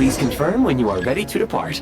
Please confirm when you are ready to depart.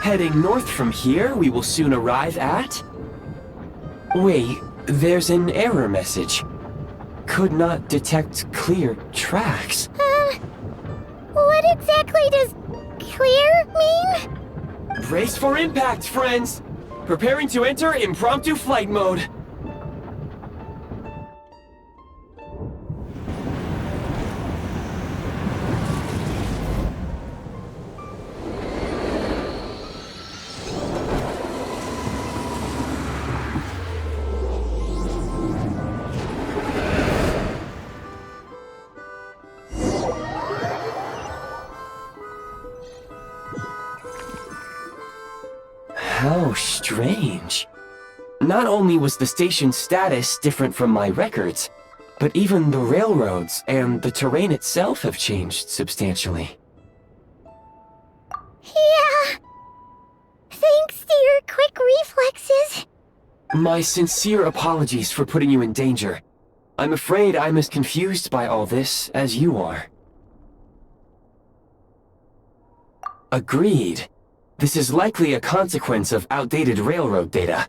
Heading north from here, we will soon arrive at... Wait, there's an error message. Could not detect clear tracks. What exactly does clear mean? Brace for impact, friends! Preparing to enter impromptu flight mode. How strange. Not only was the station's status different from my records, but even the railroads and the terrain itself have changed substantially. Yeah. Thanks to your quick reflexes. My sincere apologies for putting you in danger. I'm afraid I'm as confused by all this as you are. Agreed. This is likely a consequence of outdated railroad data.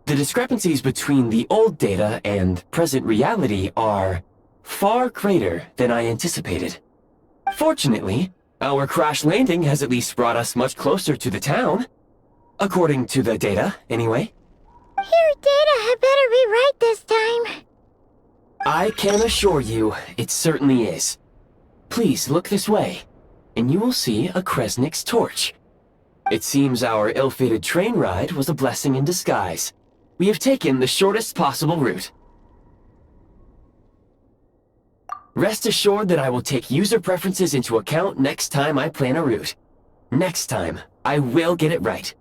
The discrepancies between the old data and present reality are far greater than I anticipated. Fortunately, our crash landing has at least brought us much closer to the town. According to the data, anyway. Your data had better be right this time. I can assure you, it certainly is. Please look this way, and you will see a Kresnik's torch. It seems our ill-fated train ride was a blessing in disguise. We have taken the shortest possible route. Rest assured that I will take user preferences into account next time I plan a route. Next time I will get it right.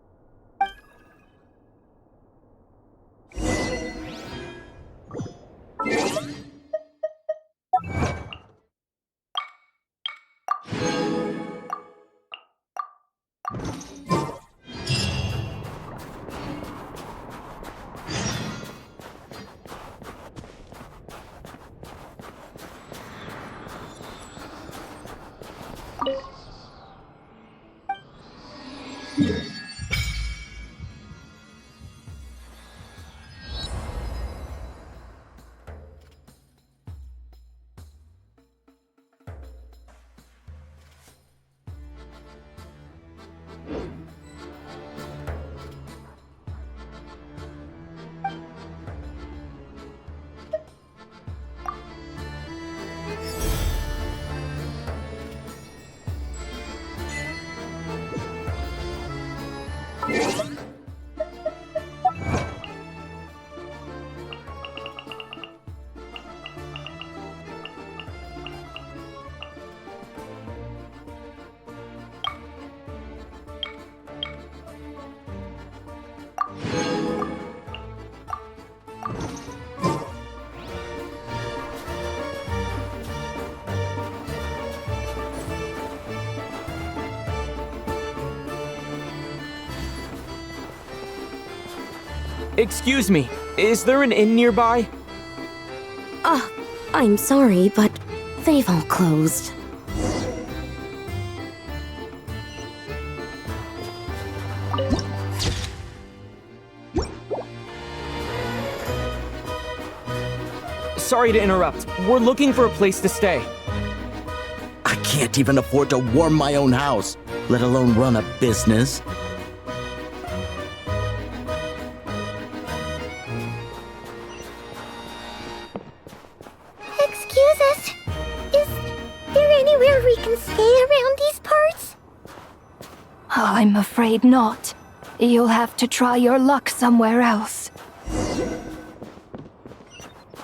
Excuse me, is there an inn nearby? I'm sorry, but they've all closed. Sorry to interrupt. We're looking for a place to stay. I can't even afford to warm my own house, let alone run a business. Excuse us. Is there anywhere we can stay around these parts? I'm afraid not. You'll have to try your luck somewhere else.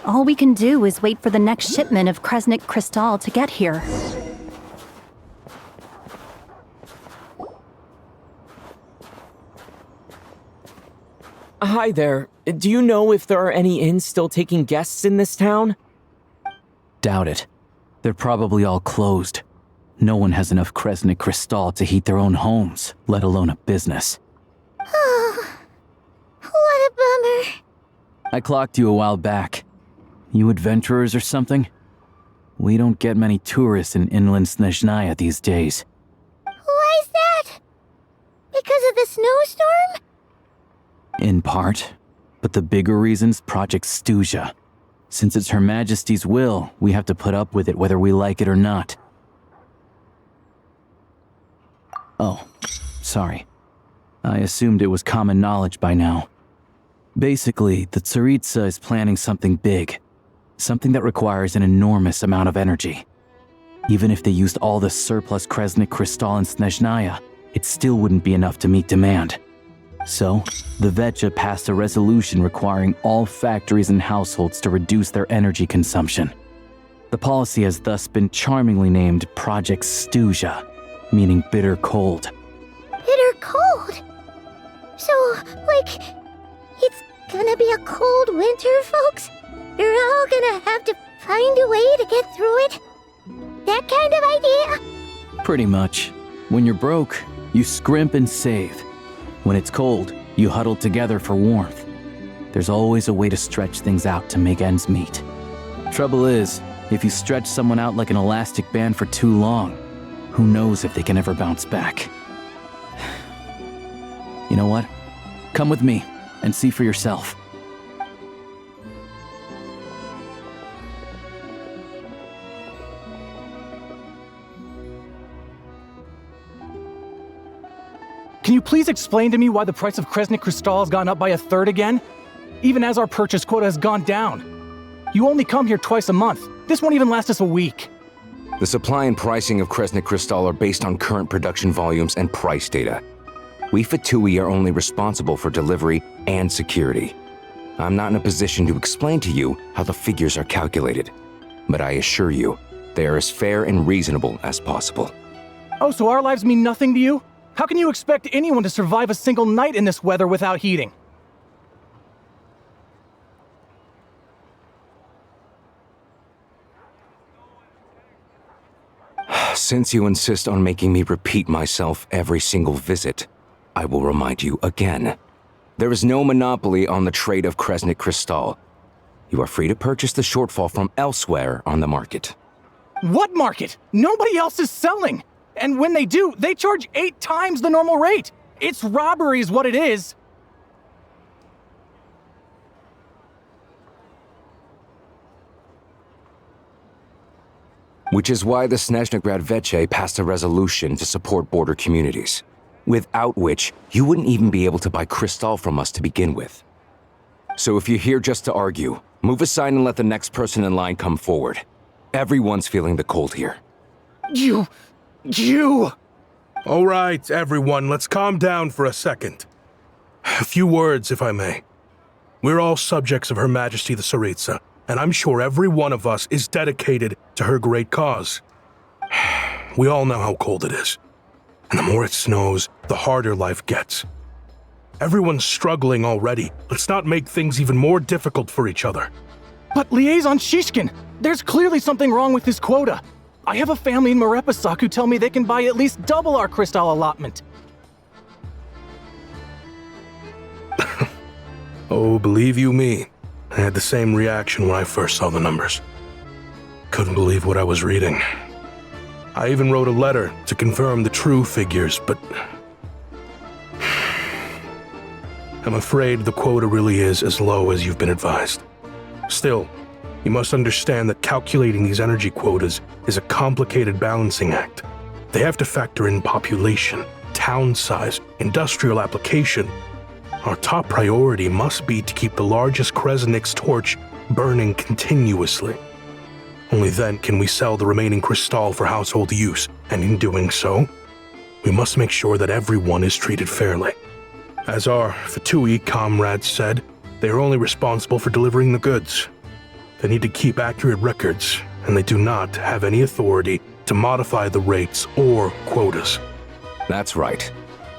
All we can do is wait for the next shipment of Kristall to get here. Hi there. Do you know if there are any inns still taking guests in this town? Doubt it. They're probably all closed. No one has enough Kristall to heat their own homes, let alone a business. Oh, what a bummer. I clocked you a while back. You adventurers or something? We don't get many tourists in inland Snezhnaya these days. Why is that? Because of the snowstorm? In part. But the bigger reason's Project Stuja. Since it's Her Majesty's will, we have to put up with it whether we like it or not. Oh, sorry. I assumed it was common knowledge by now. Basically, the Tsaritsa is planning something big. Something that requires an enormous amount of energy. Even if they used all the surplus Kristall in Snezhnaya, it still wouldn't be enough to meet demand. So, the Vetja passed a resolution requiring all factories and households to reduce their energy consumption. The policy has thus been charmingly named Project Stuja, meaning bitter cold. Bitter cold? So, like, it's gonna be a cold winter, folks? You're all gonna have to find a way to get through it? That kind of idea? Pretty much. When you're broke, you scrimp and save. When it's cold, you huddle together for warmth. There's always a way to stretch things out to make ends meet. Trouble is, if you stretch someone out like an elastic band for too long, who knows if they can ever bounce back. You know what? Come with me and see for yourself. Can you please explain to me why the price of Kristall has gone up by 1/3 again? Even as our purchase quota has gone down. You only come here twice a month. This won't even last us a week. The supply and pricing of Kristall are based on current production volumes and price data. We Fatui are only responsible for delivery and security. I'm not in a position to explain to you how the figures are calculated, but I assure you, they are as fair and reasonable as possible. Oh, so our lives mean nothing to you? How can you expect anyone to survive a single night in this weather without heating? Since you insist on making me repeat myself every single visit, I will remind you again. There is no monopoly on the trade of Crescent Kristall. You are free to purchase the shortfall from elsewhere on the market. What market? Nobody else is selling! And when they do, they charge 8 times the normal rate! It's robbery is what it is! Which is why the Snezhnegrad Veche passed a resolution to support border communities, without which you wouldn't even be able to buy Kristall from us to begin with. So if you're here just to argue, move aside and let the next person in line come forward. Everyone's feeling the cold here. You... All right, everyone, let's calm down for a second. A few words, if I may. We're all subjects of Her Majesty the Tsaritsa, and I'm sure every one of us is dedicated to her great cause. We all know how cold it is, and the more it snows, the harder life gets. Everyone's struggling already. Let's not make things even more difficult for each other. But Liaison Shishkin, there's clearly something wrong with this quota. I have a family in Marepasak who tell me they can buy at least double our Kristall allotment. Oh, believe you me, I had the same reaction when I first saw the numbers. Couldn't believe what I was reading. I even wrote a letter to confirm the true figures, but I'm afraid the quota really is as low as you've been advised. Still, you must understand that calculating these energy quotas is a complicated balancing act. They have to factor in population, town size, industrial application. Our top priority must be to keep the largest Kresnik's torch burning continuously. Only then can we sell the remaining Kristall for household use, and in doing so, we must make sure that everyone is treated fairly. As our Fatui comrades said, they are only responsible for delivering the goods. They need to keep accurate records, and they do not have any authority to modify the rates or quotas. That's right.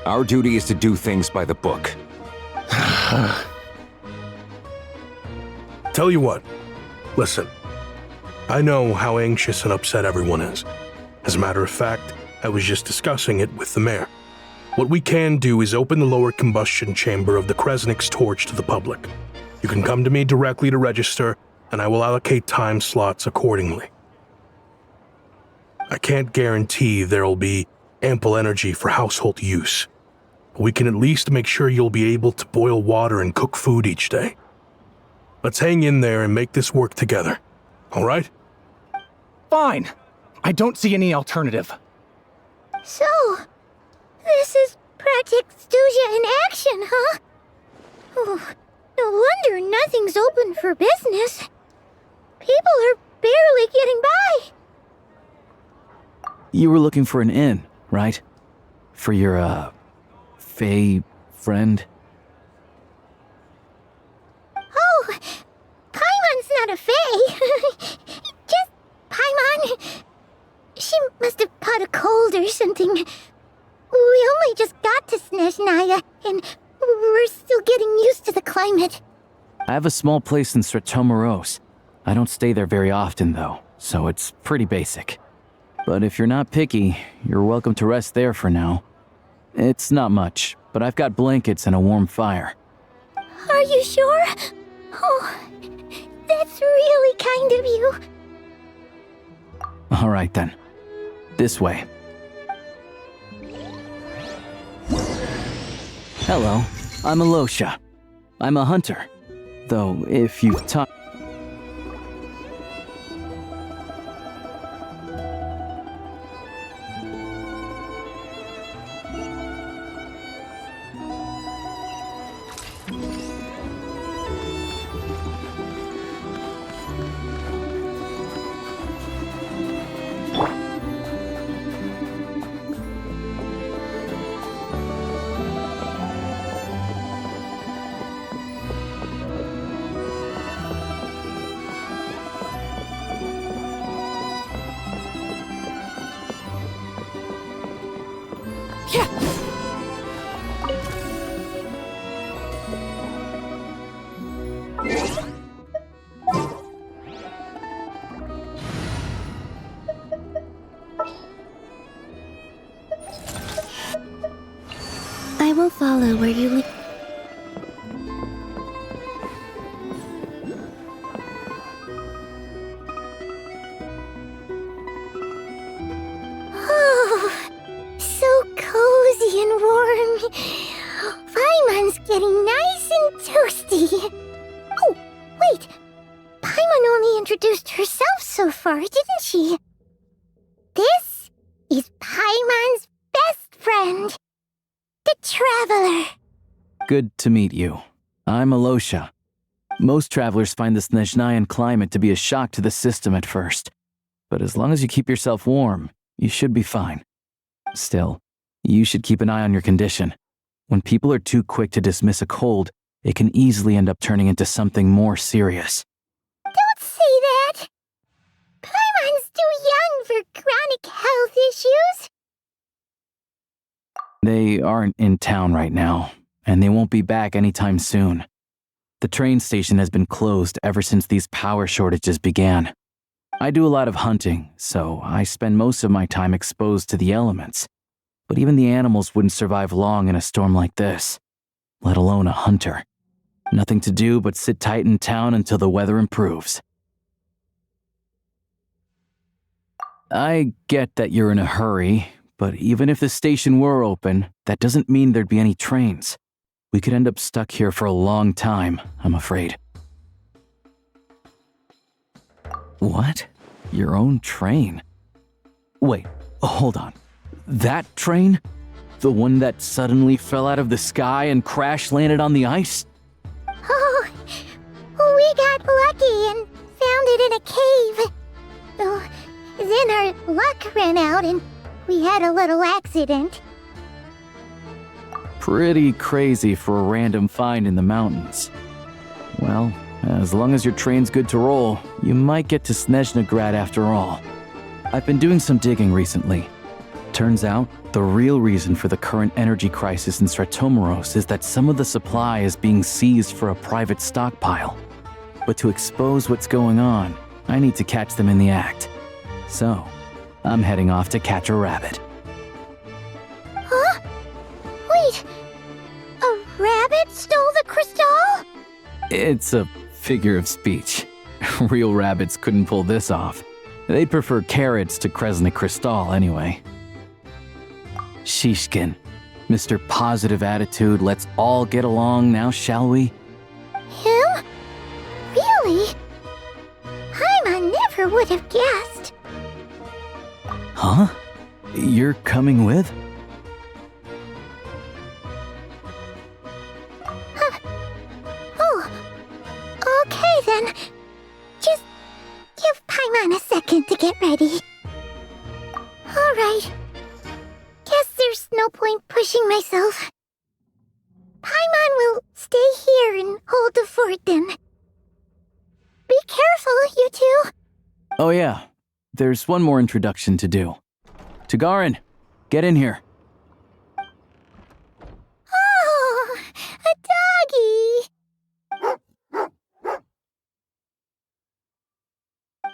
Our duty is to do things by the book. Tell you what, listen. I know how anxious and upset everyone is. As a matter of fact, I was just discussing it with the mayor. What we can do is open the lower combustion chamber of the Kresnik's torch to the public. You can come to me directly to register, and I will allocate time slots accordingly. I can't guarantee there'll be ample energy for household use, but we can at least make sure you'll be able to boil water and cook food each day. Let's hang in there and make this work together, all right? Fine. I don't see any alternative. So, this is Project Stuja in action, huh? Oh, no wonder nothing's open for business. People are barely getting by. You were looking for an inn, right? For your, Fae friend? Oh, Paimon's not a fae. Just Paimon. She must have caught a cold or something. We only just got to Snezhnaya, and we're still getting used to the climate. I have a small place in Stratomaros. I don't stay there very often, though, so it's pretty basic. But if you're not picky, you're welcome to rest there for now. It's not much, but I've got blankets and a warm fire. Are you sure? Oh, that's really kind of you. All right, then. This way. Hello, I'm Alyosha. I'm a hunter. Though, if you've talked... Hello, are you Oh, so cozy and warm. Paimon's getting nice and toasty. Oh, wait. Paimon only introduced herself so far, didn't she? This is Paimon's best friend, the Traveler. Good to meet you. I'm Alyosha. Most travelers find the Snezhnayan climate to be a shock to the system at first. But as long as you keep yourself warm, you should be fine. Still, you should keep an eye on your condition. When people are too quick to dismiss a cold, it can easily end up turning into something more serious. Don't say that! Paimon's too young for chronic health issues. They aren't in town right now, and they won't be back anytime soon. The train station has been closed ever since these power shortages began. I do a lot of hunting, so I spend most of my time exposed to the elements. But even the animals wouldn't survive long in a storm like this, let alone a hunter. Nothing to do but sit tight in town until the weather improves. I get that you're in a hurry, but even if the station were open, that doesn't mean there'd be any trains. We could end up stuck here for a long time, I'm afraid. What? Your own train? Wait, hold on. That train? The one that suddenly fell out of the sky and crash-landed on the ice? Oh, we got lucky and found it in a cave. Oh, then our luck ran out and we had a little accident. Pretty crazy for a random find in the mountains. Well, as long as your train's good to roll, you might get to Snezhnagrad after all. I've been doing some digging recently. Turns out, the real reason for the current energy crisis in Stratomeros is that some of the supply is being seized for a private stockpile. But to expose what's going on, I need to catch them in the act. So, I'm heading off to catch a rabbit. Huh? Wait, a rabbit stole the Kristall? It's a figure of speech. Real rabbits couldn't pull this off. They'd prefer carrots to Kristall anyway. Shishkin, Mr. Positive Attitude, let's all get along now, shall we? Him? Really? Paimon never would have guessed. Huh? You're coming with? Oh, okay then. Just give Paimon a second to get ready. Alright. Guess there's no point pushing myself. Paimon will stay here and hold the fort then. Be careful, you two. Oh yeah, there's one more introduction to do. Tugarin, get in here. Oh, a doggy.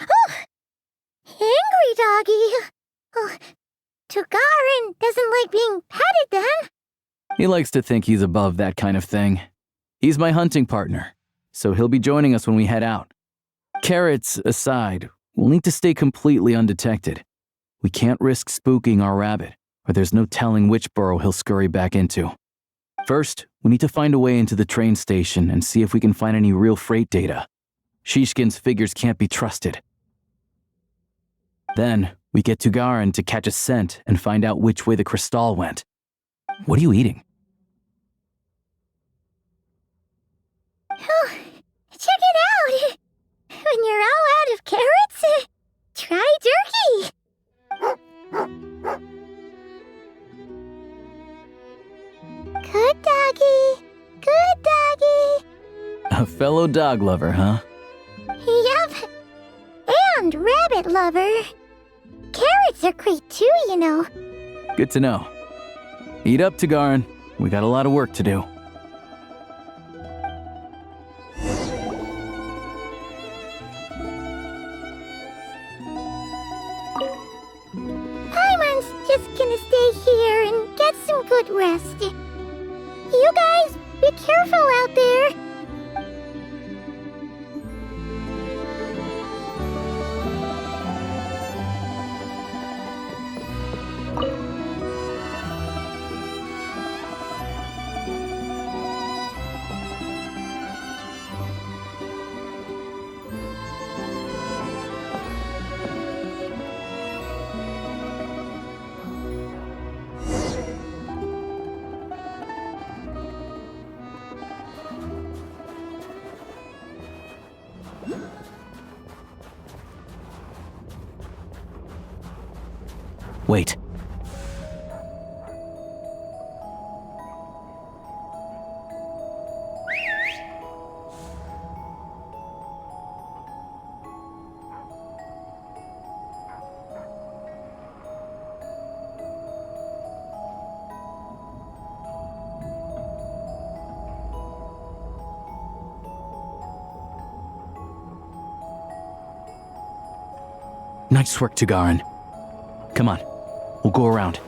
Oh, angry doggy. Oh, Tugarin doesn't like being petted then. He likes to think he's above that kind of thing. He's my hunting partner, so he'll be joining us when we head out. Carrots aside, we'll need to stay completely undetected. We can't risk spooking our rabbit, or there's no telling which burrow he'll scurry back into. First, we need to find a way into the train station and see if we can find any real freight data. Shishkin's figures can't be trusted. Then, we get Tugarin to catch a scent and find out which way the Kristall went. What are you eating? Oh, check it out. When you're all out of carrots, try turkey. Good doggy. Good doggy. A fellow dog lover, huh? Yep. And rabbit lover. Carrots are great too, you know. Good to know. Eat up, Tugarin. We got a lot of work to do. Paimon's just gonna stay here and get some good rest. You you guys! Be careful out there! Wait. Nice work, Tugarin. Come on, we'll go around.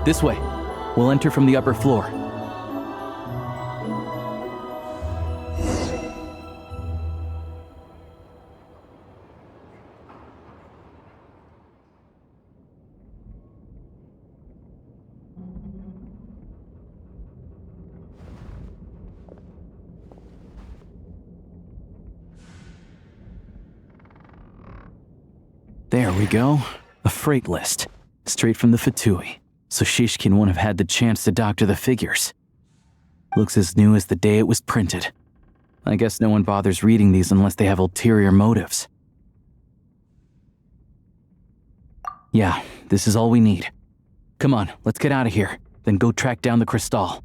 This way. We'll enter from the upper floor. There we go. A freight list. Straight from the Fatui. So Shishkin won't have had the chance to doctor the figures. Looks as new as the day it was printed. I guess no one bothers reading these unless they have ulterior motives. Yeah, this is all we need. Come on, let's get out of here, then go track down the Kristall.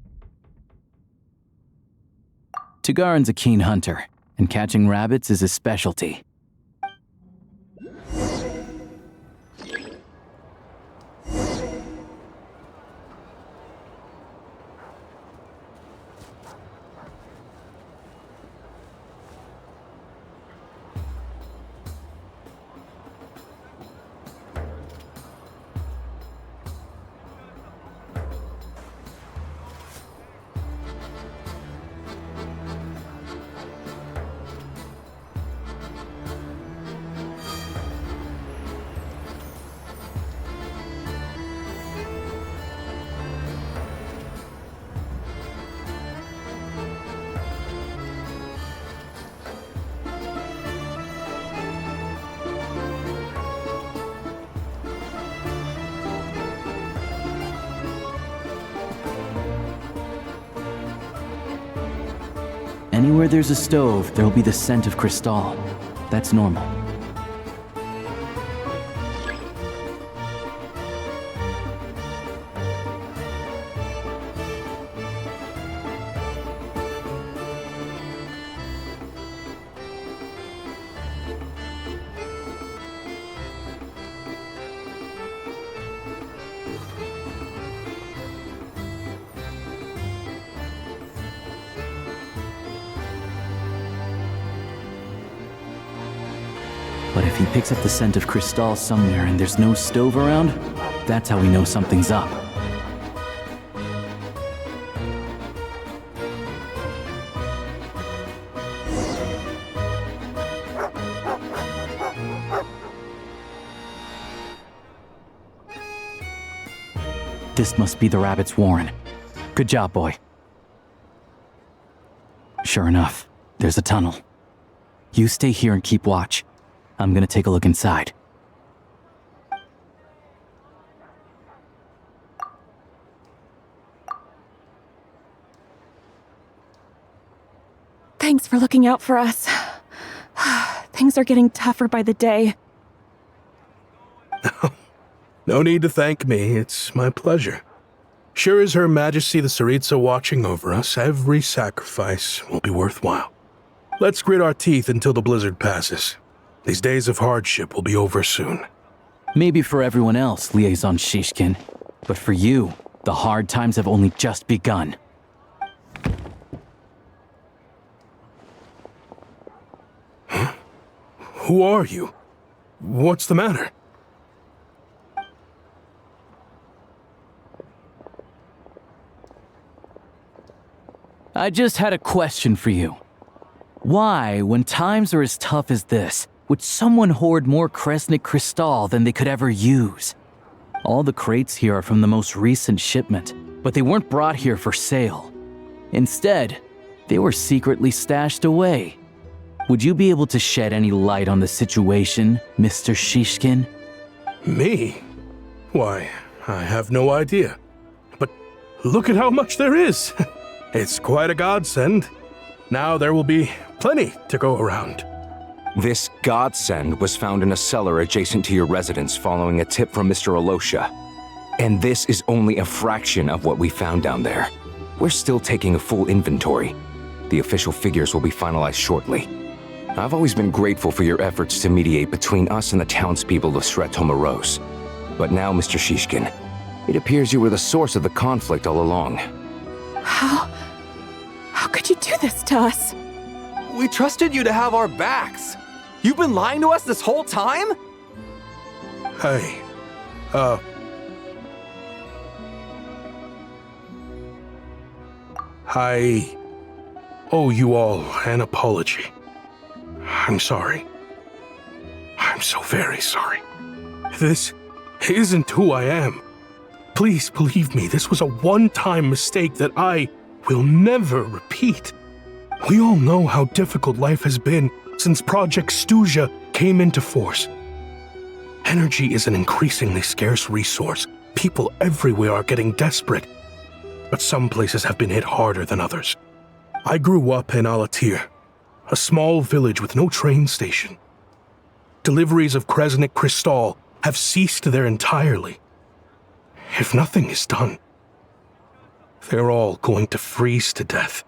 Tugarin's a keen hunter, and catching rabbits is his specialty. Anywhere there's a stove, there'll be the scent of Kristall. That's normal. But if he picks up the scent of Kristall somewhere and there's no stove around, that's how we know something's up. This must be the rabbit's warren. Good job, boy. Sure enough, there's a tunnel. You stay here and keep watch. I'm gonna take a look inside. Thanks for looking out for us. Things are getting tougher by the day. No need to thank me, it's my pleasure. Sure as Her Majesty the Tsaritsa watching over us, every sacrifice will be worthwhile. Let's grit our teeth until the blizzard passes. These days of hardship will be over soon. Maybe for everyone else, Liaison Shishkin, but for you, the hard times have only just begun. Huh? Who are you? What's the matter? I just had a question for you. Why, when times are as tough as this, would someone hoard more Kresnik Kristall than they could ever use? All the crates here are from the most recent shipment, but they weren't brought here for sale. Instead, they were secretly stashed away. Would you be able to shed any light on the situation, Mr. Shishkin? Me? Why, I have no idea. But look at how much there is! It's quite a godsend. Now there will be plenty to go around. This godsend was found in a cellar adjacent to your residence following a tip from Mr. Alyosha. And this is only a fraction of what we found down there. We're still taking a full inventory. The official figures will be finalized shortly. I've always been grateful for your efforts to mediate between us and the townspeople of Sretomaros. But now, Mr. Shishkin, it appears you were the source of the conflict all along. How could you do this to us? We trusted you to have our backs. You've been lying to us this whole time? Hey, I owe you all an apology. I'm sorry. I'm so very sorry. This isn't who I am. Please believe me, this was a one-time mistake that I will never repeat. We all know how difficult life has been since Project Stuja came into force. Energy is an increasingly scarce resource. People everywhere are getting desperate, but some places have been hit harder than others. I grew up in Alatir, a small village with no train station. Deliveries of Kresnik Kristall have ceased there entirely. If nothing is done, they're all going to freeze to death.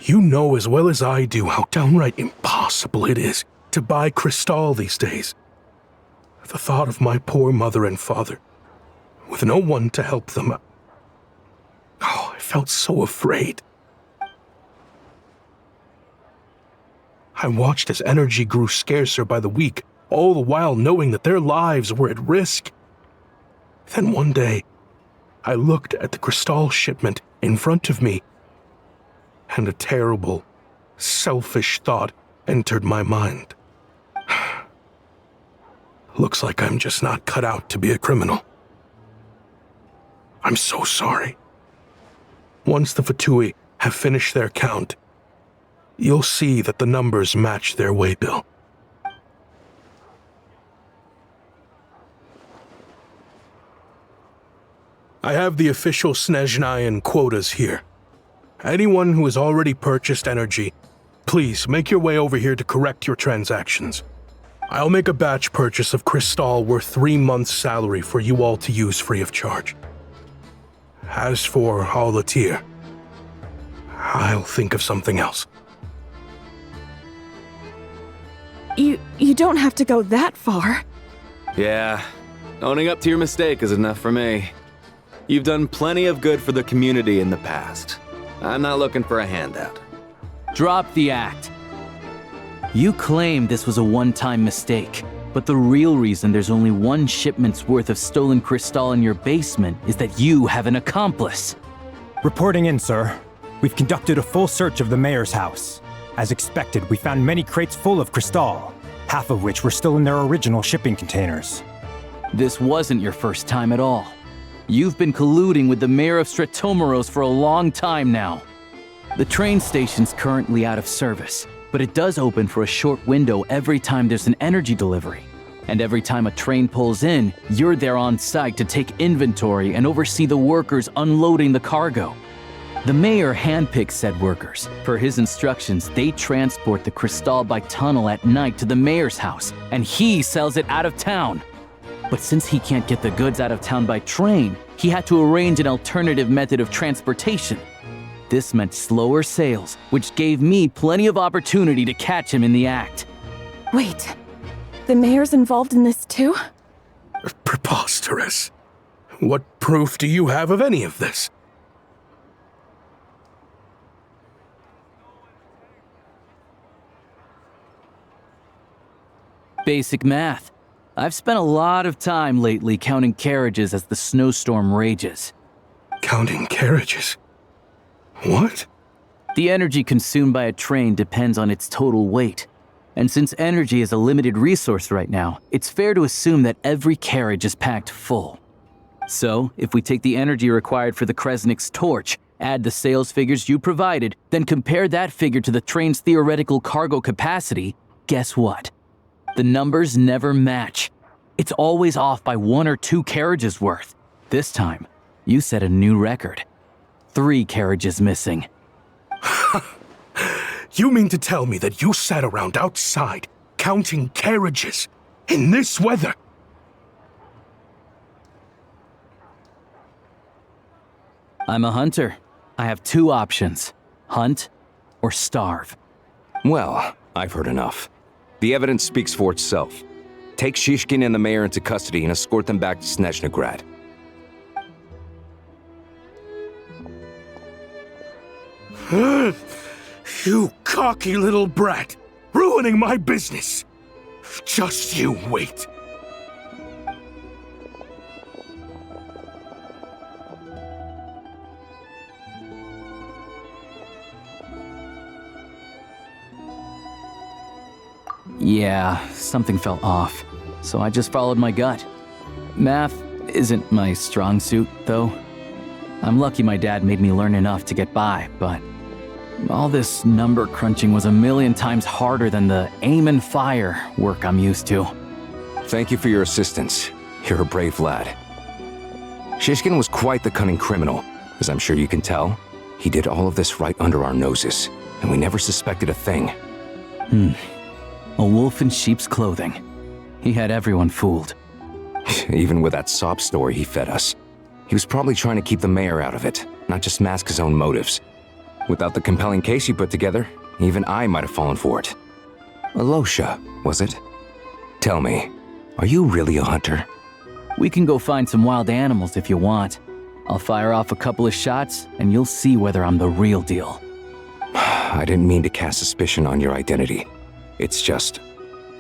You know as well as I do how downright impossible it is to buy Kristall these days. The thought of my poor mother and father, with no one to help them, I felt so afraid. I watched as energy grew scarcer by the week, all the while knowing that their lives were at risk. Then one day, I looked at the Kristall shipment in front of me, and a terrible, selfish thought entered my mind. Looks like I'm just not cut out to be a criminal. I'm so sorry. Once the Fatui have finished their count, you'll see that the numbers match their waybill. I have the official Snezhnayan quotas here. Anyone who has already purchased energy, please make your way over here to correct your transactions. I'll make a batch purchase of Kristall worth 3 months' salary for you all to use free of charge. As for Alatir, I'll think of something else. You don't have to go that far. Yeah, owning up to your mistake is enough for me. You've done plenty of good for the community in the past. I'm not looking for a handout. Drop the act. You claim this was a one-time mistake, but the real reason there's only one shipment's worth of stolen Kristall in your basement is that you have an accomplice. Reporting in, sir. We've conducted a full search of the mayor's house. As expected, we found many crates full of Kristall, half of which were still in their original shipping containers. This wasn't your first time at all. You've been colluding with the mayor of Stratomeros for a long time now. The train station's currently out of service, but it does open for a short window every time there's an energy delivery. And every time a train pulls in, you're there on site to take inventory and oversee the workers unloading the cargo. The mayor handpicks said workers. Per his instructions, they transport the Kristall by tunnel at night to the mayor's house, and he sells it out of town. But since he can't get the goods out of town by train, he had to arrange an alternative method of transportation. This meant slower sales, which gave me plenty of opportunity to catch him in the act. Wait, the mayor's involved in this too? Preposterous. What proof do you have of any of this? Basic math. I've spent a lot of time lately counting carriages as the snowstorm rages. Counting carriages? What? The energy consumed by a train depends on its total weight. And since energy is a limited resource right now, it's fair to assume that every carriage is packed full. So, if we take the energy required for the Kresnik's torch, add the sales figures you provided, then compare that figure to the train's theoretical cargo capacity, guess what? The numbers never match. It's always off by 1 or 2 carriages worth. This time, you set a new record. 3 carriages missing. You mean to tell me that you sat around outside, counting carriages, in this weather? I'm a hunter. I have 2 options. Hunt or starve. Well, I've heard enough. The evidence speaks for itself. Take Shishkin and the mayor into custody and escort them back to Snezhnograd. You cocky little brat! Ruining my business! Just you wait. Yeah, something felt off, so I just followed my gut. Math isn't my strong suit, though. I'm lucky my dad made me learn enough to get by, but all this number crunching was a million times harder than the aim and fire work I'm used to. Thank you for your assistance. You're a brave lad. Shishkin was quite the cunning criminal, as I'm sure you can tell. He did all of this right under our noses, and we never suspected a thing. A wolf in sheep's clothing. He had everyone fooled. Even with that sob story he fed us. He was probably trying to keep the mayor out of it, not just mask his own motives. Without the compelling case you put together, even I might have fallen for it. Alyosha, was it? Tell me, are you really a hunter? We can go find some wild animals if you want. I'll fire off a couple of shots, and you'll see whether I'm the real deal. I didn't mean to cast suspicion on your identity. It's just...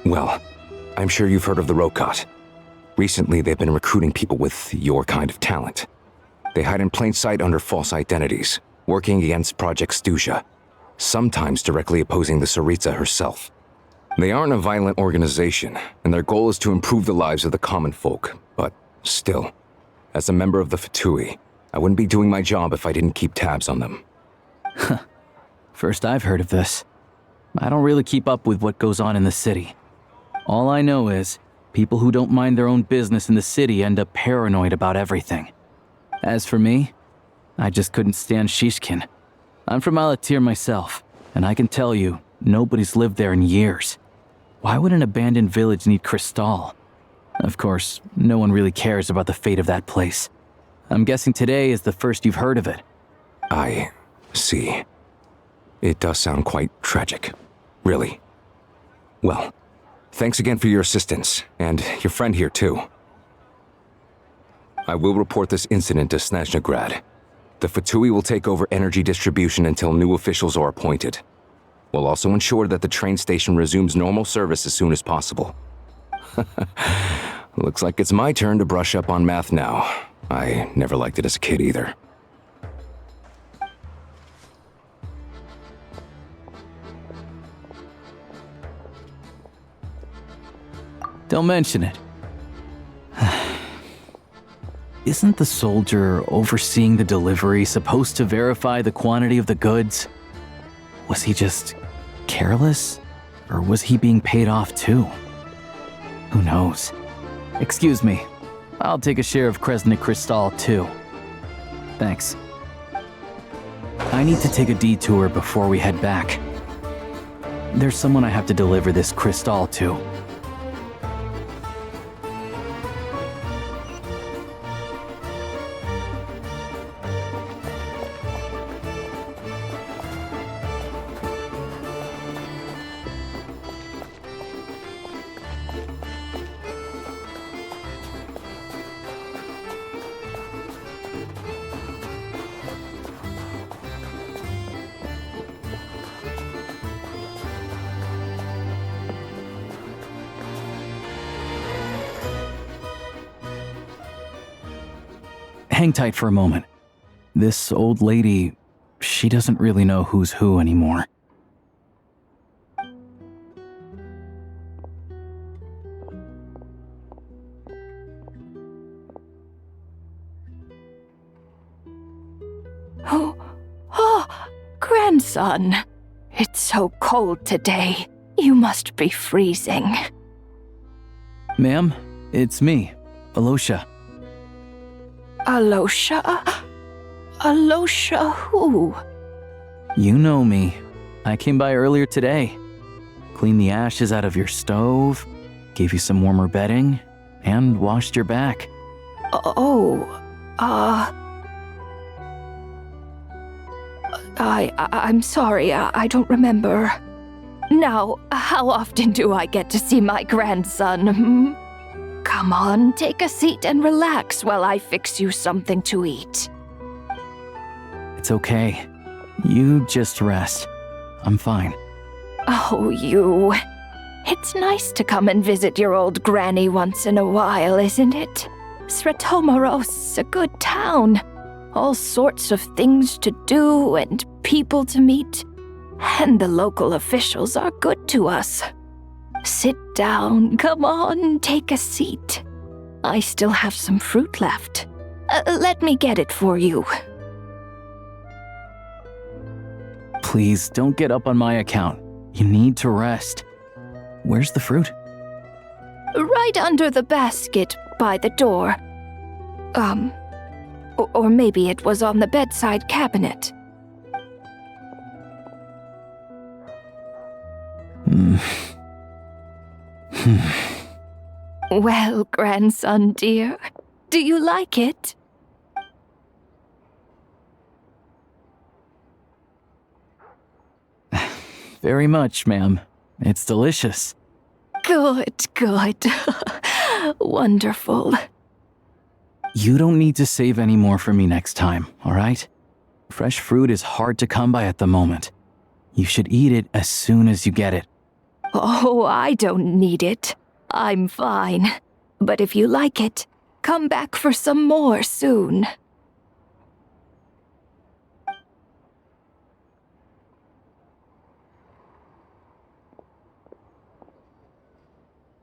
well, I'm sure you've heard of the Rokot. Recently, they've been recruiting people with your kind of talent. They hide in plain sight under false identities, working against Project Stusha, sometimes directly opposing the Tsaritsa herself. They aren't a violent organization, and their goal is to improve the lives of the common folk, but still, as a member of the Fatui, I wouldn't be doing my job if I didn't keep tabs on them. First I've heard of this. I don't really keep up with what goes on in the city. All I know is, people who don't mind their own business in the city end up paranoid about everything. As for me, I just couldn't stand Shishkin. I'm from Alatir myself, and I can tell you, nobody's lived there in years. Why would an abandoned village need Kristall? Of course, no one really cares about the fate of that place. I'm guessing today is the first you've heard of it. I see. It does sound quite tragic. Really. Well, thanks again for your assistance, and your friend here too. I will report this incident to Snezhnograd. The Fatui will take over energy distribution until new officials are appointed. We'll also ensure that the train station resumes normal service as soon as possible. Looks like it's my turn to brush up on math now. I never liked it as a kid either. Don't mention it. isn't the soldier overseeing the delivery supposed to verify the quantity of the goods? Was he just careless? Or was he being paid off too? Who knows? Excuse me. I'll take a share of Kristall too. Thanks. I need to take a detour before we head back. There's someone I have to deliver this Kristall to. Hang tight for a moment. This old lady, she doesn't really know who's who anymore. Oh, grandson. It's so cold today. You must be freezing. Ma'am, it's me, Alyosha. Alyosha? Alyosha who? You know me. I came by earlier today. Cleaned the ashes out of your stove, gave you some warmer bedding, and washed your back. I'm sorry, I don't remember. Now, how often do I get to see my grandson, Come on, take a seat and relax while I fix you something to eat. It's okay. You just rest. I'm fine. Oh, you. It's nice to come and visit your old granny once in a while, isn't it? Sretomaros, a good town. All sorts of things to do and people to meet. And the local officials are good to us. Sit down, come on, take a seat. I still have some fruit left. Let me get it for you. Please, don't get up on my account. You need to rest. Where's the fruit? Right under the basket by the door. Or maybe it was on the bedside cabinet. Well, grandson dear, do you like it? Very much, ma'am. It's delicious. Good. Wonderful. You don't need to save any more for me next time, all right? Fresh fruit is hard to come by at the moment. You should eat it as soon as you get it. Oh, I don't need it. I'm fine. But if you like it, come back for some more soon.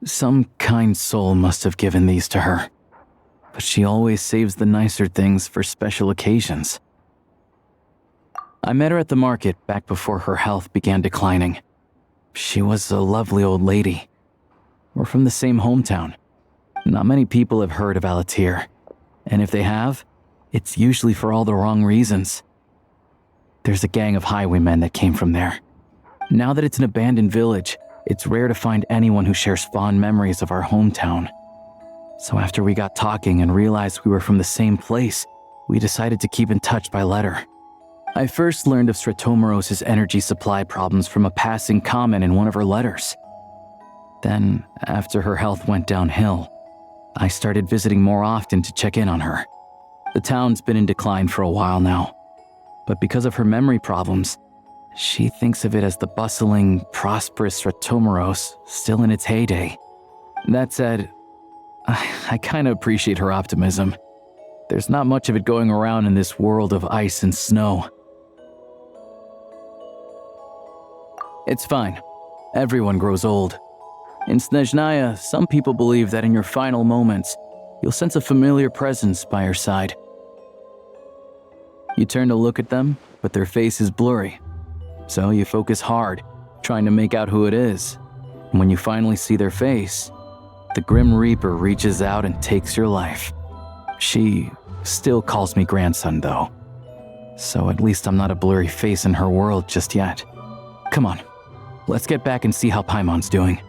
Some kind soul must have given these to her. But she always saves the nicer things for special occasions. I met her at the market back before her health began declining. She was a lovely old lady. We're from the same hometown. Not many people have heard of Alatir. And if they have, it's usually for all the wrong reasons. There's a gang of highwaymen that came from there. Now that it's an abandoned village, it's rare to find anyone who shares fond memories of our hometown. So after we got talking and realized we were from the same place, we decided to keep in touch by letter. I first learned of Sretomaros' energy supply problems from a passing comment in one of her letters. Then, after her health went downhill, I started visiting more often to check in on her. The town's been in decline for a while now, but because of her memory problems, she thinks of it as the bustling, prosperous Sretomaros still in its heyday. That said, I kinda appreciate her optimism. There's not much of it going around in this world of ice and snow. It's fine. Everyone grows old. In Snezhnaya, some people believe that in your final moments, you'll sense a familiar presence by her side. You turn to look at them, but their face is blurry. So you focus hard, trying to make out who it is. And when you finally see their face, the Grim Reaper reaches out and takes your life. She still calls me grandson, though. So at least I'm not a blurry face in her world just yet. Come on, let's get back and see how Paimon's doing.